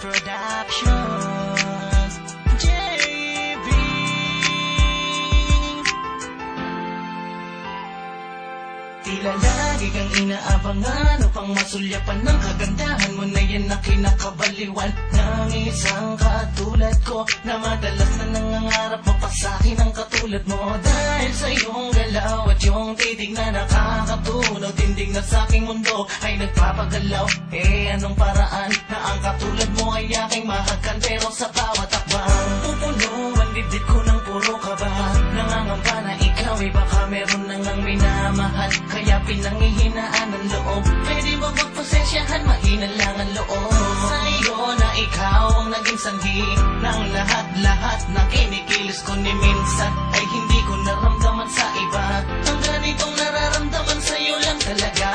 Productions, JB. Tila lagi kang inaabangan upang masulyapan ng kagandahan mo na yan na kinakabaliwan ng isang katulad ko na madalas na nangangarap mapasakin ang katulad mo. Dahil sa iyong galaw at yung titig na nakakatunaw, tindig na sa aking mundo ay nagpapagalaw. Anong paraan na ang katulad mo ay aking mahagkan, pero sa bawat akbang pupuno ang dibdib ko ng puro kaba. Nangangamba na ikaw ay baka meron nang ang minamahal, kaya pinanghihinaan ang loob. Pwede ba magpasensyahan, mahina lang ang loob. Sa iyo na ikaw ang naging sanhi ng lahat-lahat na kinikilos ko, ni minsan ay hindi ko naramdaman sa iba. Ang ganitong nararamdaman sa iyo lang talaga.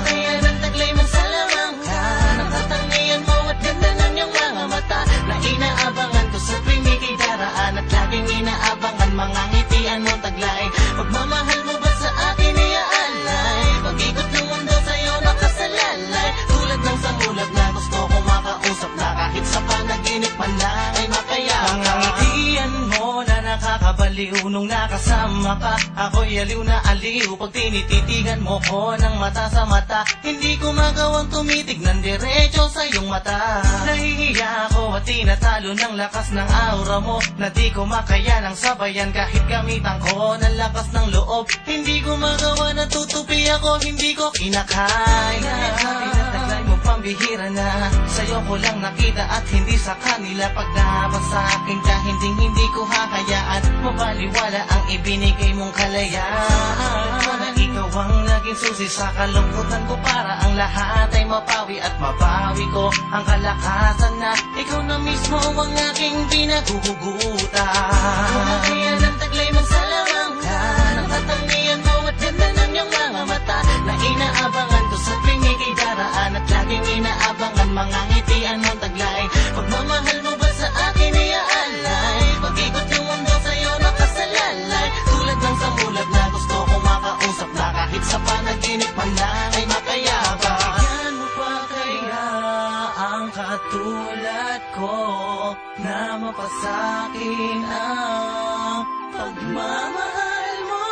Kaya ng taglay mo sa lamang ka, nakatangian mo at ganda ng iyong mga mata, na inaabangan ko sa tuwing ika'y daraan, at laging inaabangan mga ngitian mo taglay. Pagmamahal mo ba sa akin iaalay, pag-ikot ng mundo sa'yo nakasalalay, tulad ng samulat na gusto kong makausap, na kahit sa panaginip man lang ay makayakan. Mga ngitian mo na nakakabaliw nung nakasama ka, ako'y aliw na aliw pag tinititigan mo ko ng mata sa mata. Hindi ko magawang tumitig ng diretso sa iyong mata. Nahihiya ako at tinatalo ng lakas ng aura mo, na di ko makaya ng sabayan kahit gamitan ko ng lakas ng loob. Hindi ko magawa na tutupi ako, hindi ko kinakaya. Pinataglay mo pambihira na, sa'yo ko lang nakita at hindi sa kanila. Pag nabas sa akin ka, hindi ko hakayaan mabaliwala ang ibinigay mong kalayaan. Na ikaw ang naging susi sa kalungkutan ko, para ang lahat ay mapawi at mabawi ko ang kalakasan, na ikaw na mismo ang aking pinagugutan. Kaya ng taglay mo sa lamang ka, nakatangian mo at ganda ng iyong mga mata, na inaabangan ko sa tuwing ika'y daraan, at laging inaabangan mga ngitian mong taglay. Pagmamahal mo ba sa akin iaalay, pag-ikot ng mundo sa'yo nakasalalay, tulad ng samulat na gusto kong makausap, na kahit sa panaginip man lang ay makayabang. Bigyan mo pa kaya ang katulad ko na mapasakin ang pagmamahal mo?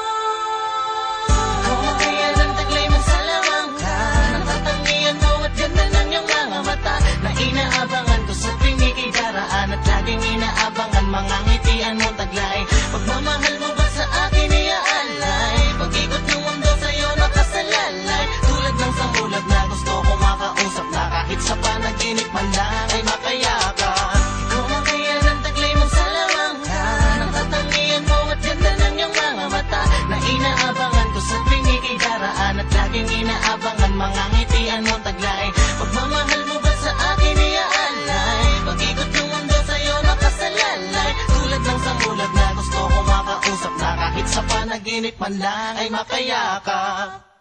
Kung kaya ng taglay mo sa lamang ka, nakatangian mo at ganda ng iyong mga mata, na inaabangan ko sa tuwing ika'y daraan, at laging inaabangan mga ngitian mong taglay. Pagmamahal mo ba sa akin iaalay, pag-ikot ng mundo sa'yo nakasalalay, tulad ng samulat na gusto kong makausap, na kahit sa panaginip man lang ay makayakan. Kung kaya ng taglay mo sa lamang ka, nakatangian mo at ganda ng iyong mga mata, na inaabangan ko sa tuwing ika'y daraan, at laging inaabangan mga ngitian mong taglay. Pagmamahal mo ba sa akin iaalay, pag-ikot ng mundo sa'yo nakasalalay, tulad ng samulat na gusto kong makausap, na kahit sa panaginip man lang ay makayakap.